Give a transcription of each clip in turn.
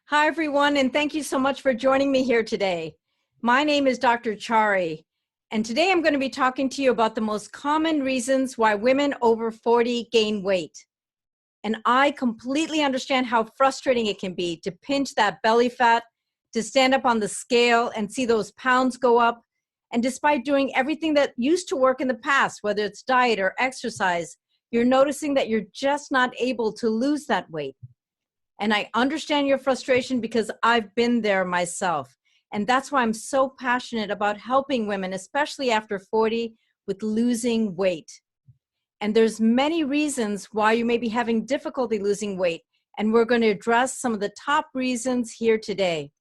Hi, everyone, and thank you so much for joining me here today. My name is Dr. Chari, and today I'm going to be talking to you about the most common reasons why women over 40 gain weight. And I completely understand how frustrating it can be to pinch that belly fat, to stand up on the scale and see those pounds go up. And despite doing everything that used to work in the past, whether it's diet or exercise, you're noticing that you're just not able to lose that weight. And I understand your frustration because I've been there myself. And that's why I'm so passionate about helping women, especially after 40, with losing weight. And there's many reasons why you may be having difficulty losing weight. And we're going to address some of the top reasons here today.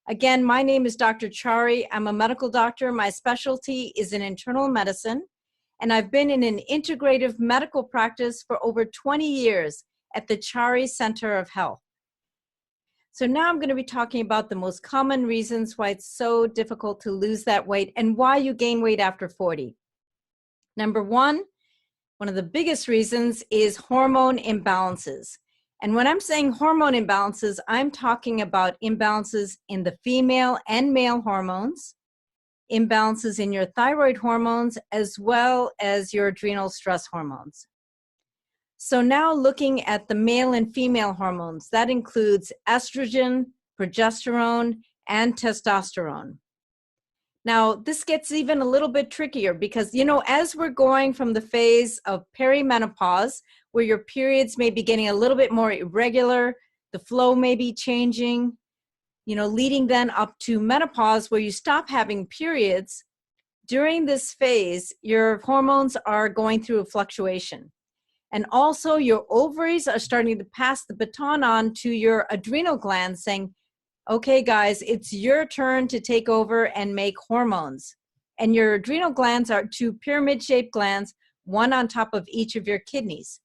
Again, my name is Dr. Chari. I'm a medical doctor. My specialty is in internal medicine. And I've been in an integrative medical practice for over 20 years at the Chari Center of Health. So now I'm going to be talking about the most common reasons why it's so difficult to lose that weight and why you gain weight after 40. Number one of the biggest reasons is hormone imbalances. And when I'm saying hormone imbalances, I'm talking about imbalances in the female and male hormones, imbalances in your thyroid hormones, as well as your adrenal stress hormones. So now looking at the male and female hormones, that includes estrogen, progesterone, and testosterone. Now, this gets even a little bit trickier because, as we're going from the phase of perimenopause, where your periods may be getting a little bit more irregular, the flow may be changing, leading then up to menopause where you stop having periods. During this phase, your hormones are going through a fluctuation. And also your ovaries are starting to pass the baton on to your adrenal glands saying, okay, guys, it's your turn to take over and make hormones. And your adrenal glands are two pyramid-shaped glands, one on top of each of your kidneys.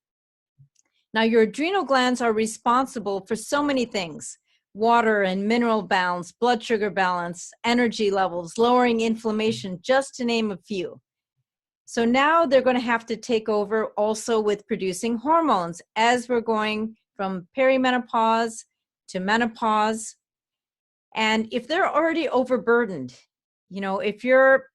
Now, your adrenal glands are responsible for so many things: water and mineral balance, blood sugar balance, energy levels, lowering inflammation, just to name a few. So now they're going to have to take over also with producing hormones as we're going from perimenopause to menopause. And if they're already overburdened, if your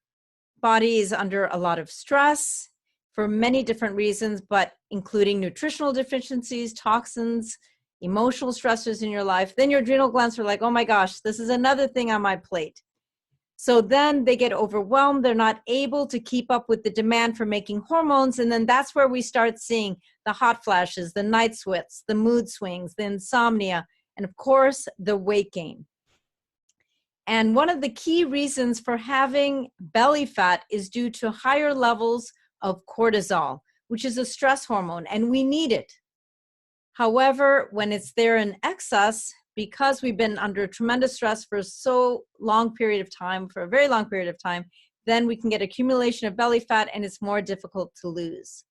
body is under a lot of stress for many different reasons, but including nutritional deficiencies, toxins, emotional stressors in your life, then your adrenal glands are like, oh my gosh, this is another thing on my plate. So then they get overwhelmed. They're not able to keep up with the demand for making hormones. And then that's where we start seeing the hot flashes, the night sweats, the mood swings, the insomnia, and of course, the weight gain. And one of the key reasons for having belly fat is due to higher levels of cortisol, which is a stress hormone, and we need it. However, when it's there in excess, because we've been under tremendous stress for so long period of time, for a very long period of time, then we can get accumulation of belly fat and it's more difficult to lose.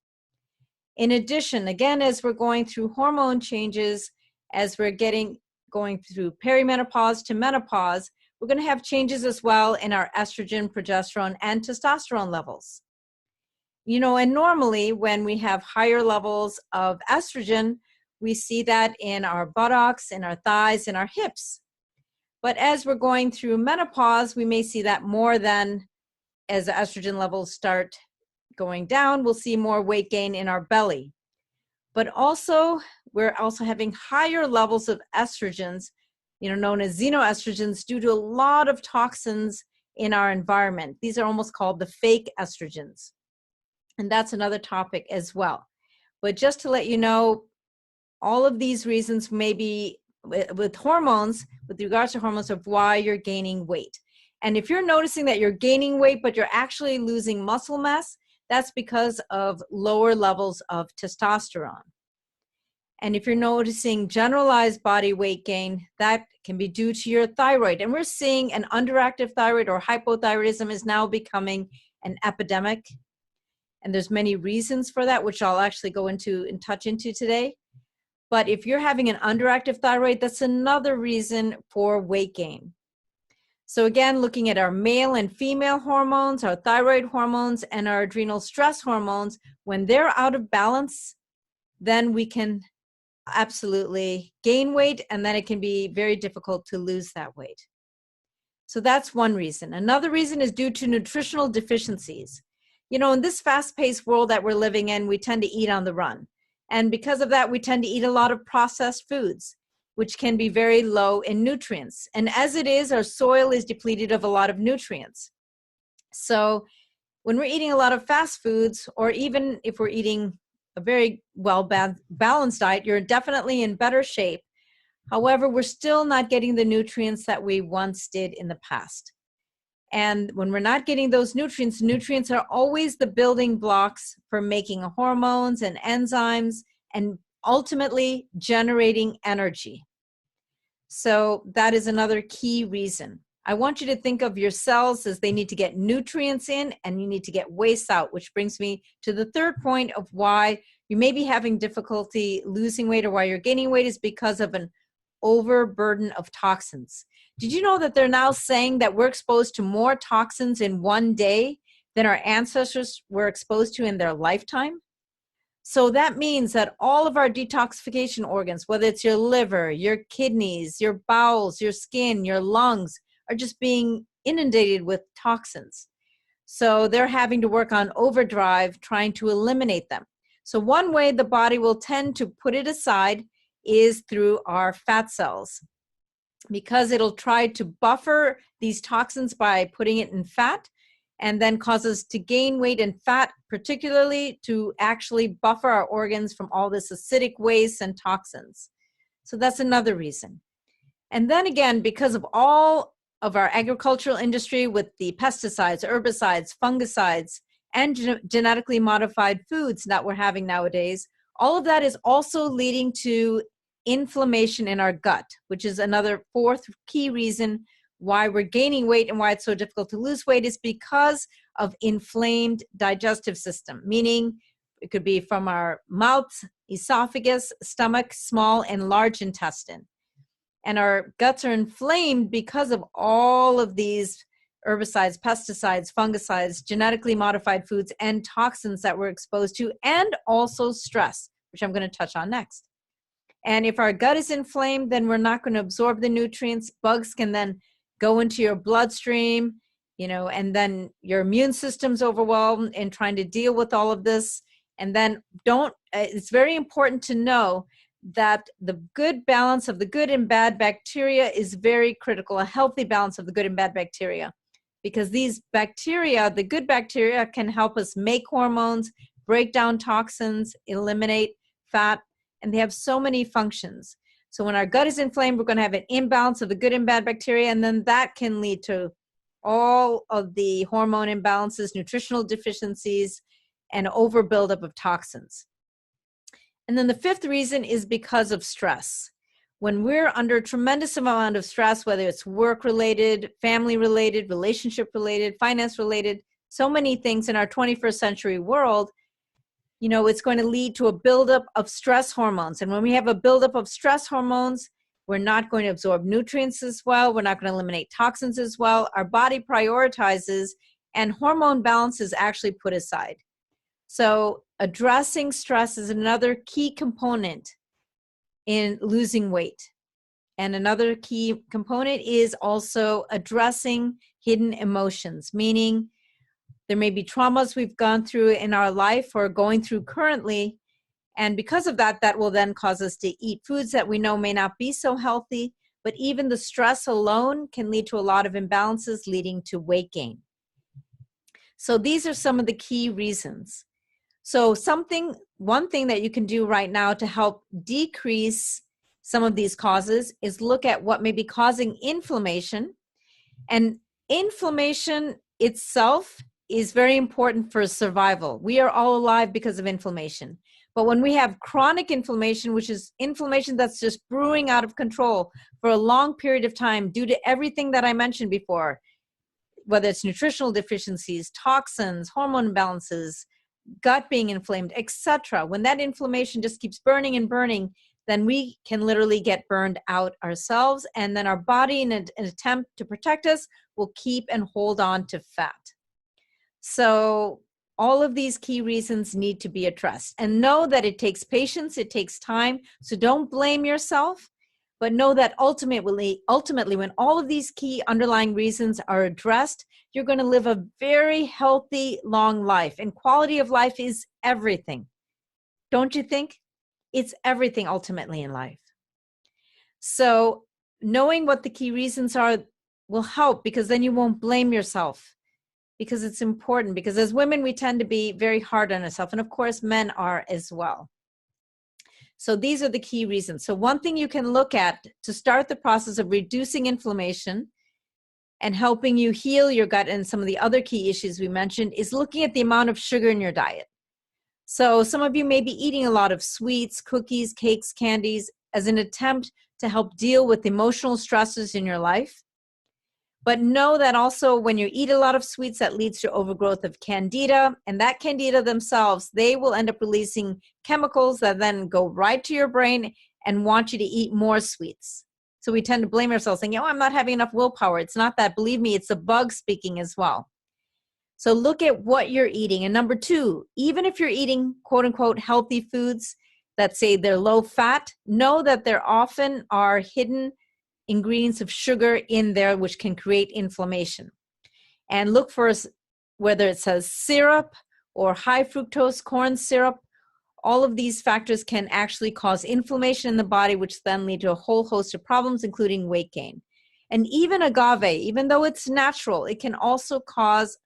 In addition, again, as we're going through hormone changes, as we're going through perimenopause to menopause, we're going to have changes as well in our estrogen, progesterone, and testosterone levels. And normally when we have higher levels of estrogen, we see that in our buttocks, in our thighs, in our hips. But as we're going through menopause, we may see that more than as the estrogen levels start going down, we'll see more weight gain in our belly. But also, we're also having higher levels of estrogens, known as xenoestrogens, due to a lot of toxins in our environment. These are almost called the fake estrogens. And that's another topic as well. But just to let you know, all of these reasons may be with hormones, with regards to hormones, of why you're gaining weight. And if you're noticing that you're gaining weight, but you're actually losing muscle mass, that's because of lower levels of testosterone. And if you're noticing generalized body weight gain, that can be due to your thyroid. And we're seeing an underactive thyroid or hypothyroidism is now becoming an epidemic. And there's many reasons for that, which I'll actually go into and touch into today. But if you're having an underactive thyroid, that's another reason for weight gain. So again, looking at our male and female hormones, our thyroid hormones, and our adrenal stress hormones, when they're out of balance, then we can absolutely gain weight, and then it can be very difficult to lose that weight. So that's one reason. Another reason is due to nutritional deficiencies. You know, in this fast-paced world that we're living in, we tend to eat on the run. And because of that, we tend to eat a lot of processed foods, which can be very low in nutrients. And as it is, our soil is depleted of a lot of nutrients. So when we're eating a lot of fast foods, or even if we're eating a very well-balanced diet, you're definitely in better shape. However, we're still not getting the nutrients that we once did in the past. And when we're not getting those nutrients, nutrients are always the building blocks for making hormones and enzymes and ultimately generating energy. So that is another key reason. I want you to think of your cells as they need to get nutrients in and you need to get waste out, which brings me to the third point of why you may be having difficulty losing weight or why you're gaining weight is because of an overburden of toxins. Did you know that they're now saying that we're exposed to more toxins in one day than our ancestors were exposed to in their lifetime? So that means that all of our detoxification organs, whether it's your liver, your kidneys, your bowels, your skin, your lungs, are just being inundated with toxins. So they're having to work on overdrive trying to eliminate them. So one way the body will tend to put it aside is through our fat cells, because it'll try to buffer these toxins by putting it in fat and then cause us to gain weight in fat, particularly to actually buffer our organs from all this acidic waste and toxins. So that's another reason. And then again, because of all of our agricultural industry with the pesticides, herbicides, fungicides, and genetically modified foods that we're having nowadays, all of that is also leading to inflammation in our gut, which is another fourth key reason why we're gaining weight and why it's so difficult to lose weight is because of inflamed digestive system, meaning it could be from our mouth, esophagus, stomach, small and large intestine. And our guts are inflamed because of all of these herbicides, pesticides, fungicides, genetically modified foods, and toxins that we're exposed to, and also stress, which I'm going to touch on next. And if our gut is inflamed, then we're not going to absorb the nutrients. Bugs can then go into your bloodstream, you know, and then your immune system's overwhelmed in trying to deal with all of this. And then it's very important to know that the good balance of the good and bad bacteria is very critical, a healthy balance of the good and bad bacteria. Because these bacteria, the good bacteria, can help us make hormones, break down toxins, eliminate fat, and they have so many functions. So when our gut is inflamed, we're going to have an imbalance of the good and bad bacteria, and then that can lead to all of the hormone imbalances, nutritional deficiencies, and overbuildup of toxins. And then the fifth reason is because of stress. When we're under a tremendous amount of stress, whether it's work-related, family-related, relationship-related, finance-related, so many things in our 21st century world, you know, it's going to lead to a buildup of stress hormones. And when we have a buildup of stress hormones, we're not going to absorb nutrients as well. We're not going to eliminate toxins as well. Our body prioritizes, and hormone balance is actually put aside. So addressing stress is another key component in losing weight. And another key component is also addressing hidden emotions, meaning there may be traumas we've gone through in our life or going through currently. And because of that, that will then cause us to eat foods that we know may not be so healthy. But even the stress alone can lead to a lot of imbalances, leading to weight gain. So these are some of the key reasons. So one thing that you can do right now to help decrease some of these causes is look at what may be causing inflammation. And inflammation itself is very important for survival. We are all alive because of inflammation. But when we have chronic inflammation, which is inflammation that's just brewing out of control for a long period of time due to everything that I mentioned before, whether it's nutritional deficiencies, toxins, hormone imbalances, gut being inflamed, etc. When that inflammation just keeps burning and burning, then we can literally get burned out ourselves. And then our body, in an attempt to protect us, will keep and hold on to fat. So all of these key reasons need to be addressed. And know that it takes patience, it takes time. So don't blame yourself, but know that ultimately, when all of these key underlying reasons are addressed, you're going to live a very healthy, long life. And quality of life is everything. Don't you think? It's everything ultimately in life. So knowing what the key reasons are will help, because then you won't blame yourself, because it's important. Because as women, we tend to be very hard on ourselves. And of course, men are as well. So these are the key reasons. So one thing you can look at to start the process of reducing inflammation and helping you heal your gut and some of the other key issues we mentioned is looking at the amount of sugar in your diet. So some of you may be eating a lot of sweets, cookies, cakes, candies as an attempt to help deal with emotional stresses in your life. But know that also when you eat a lot of sweets, that leads to overgrowth of candida, and that candida themselves, they will end up releasing chemicals that then go right to your brain and want you to eat more sweets. So we tend to blame ourselves saying, I'm not having enough willpower. It's not that. Believe me, it's the bug speaking as well. So look at what you're eating. And number two, even if you're eating quote unquote healthy foods that say they're low fat, know that there often are hidden ingredients of sugar in there which can create inflammation. And look for whether it says syrup or high fructose corn syrup. All of these factors can actually cause inflammation in the body, which then lead to a whole host of problems, including weight gain. And even agave, even though it's natural, it can also cause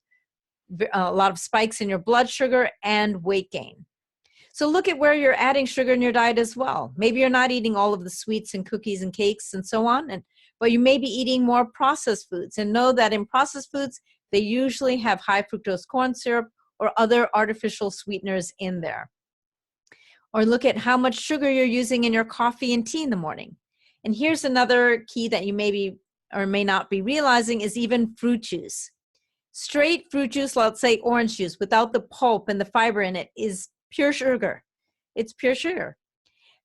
a lot of spikes in your blood sugar and weight gain. So look at where you're adding sugar in your diet as well. Maybe you're not eating all of the sweets and cookies and cakes and so on, but you may be eating more processed foods. And know that in processed foods, they usually have high fructose corn syrup or other artificial sweeteners in there. Or look at how much sugar you're using in your coffee and tea in the morning. And here's another key that you maybe or may not be realizing is even fruit juice. Straight fruit juice, let's say orange juice, without the pulp and the fiber in it, is pure sugar. It's pure sugar.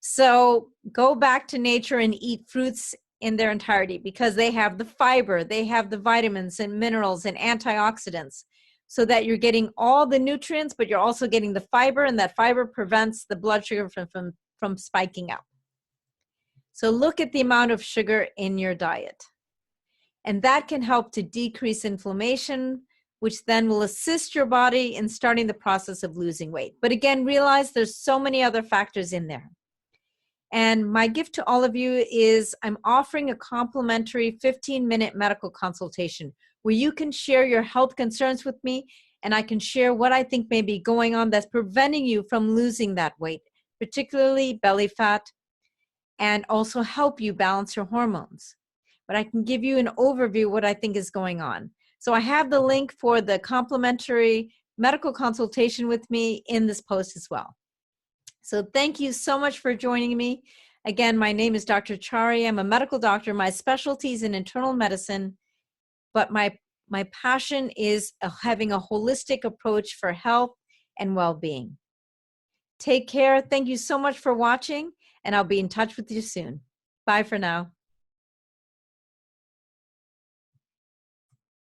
So go back to nature and eat fruits in their entirety, because they have the fiber, they have the vitamins and minerals and antioxidants, so that you're getting all the nutrients, but you're also getting the fiber, and that fiber prevents the blood sugar from spiking up. So look at the amount of sugar in your diet. And that can help to decrease inflammation, which then will assist your body in starting the process of losing weight. But again, realize there's so many other factors in there. And my gift to all of you is I'm offering a complimentary 15-minute medical consultation where you can share your health concerns with me, and I can share what I think may be going on that's preventing you from losing that weight, particularly belly fat, and also help you balance your hormones. But I can give you an overview of what I think is going on. So I have the link for the complimentary medical consultation with me in this post as well. So thank you so much for joining me. Again, my name is Dr. Chari. I'm a medical doctor. My specialty is in internal medicine, but my passion is having a holistic approach for health and well-being. Take care. Thank you so much for watching, and I'll be in touch with you soon. Bye for now.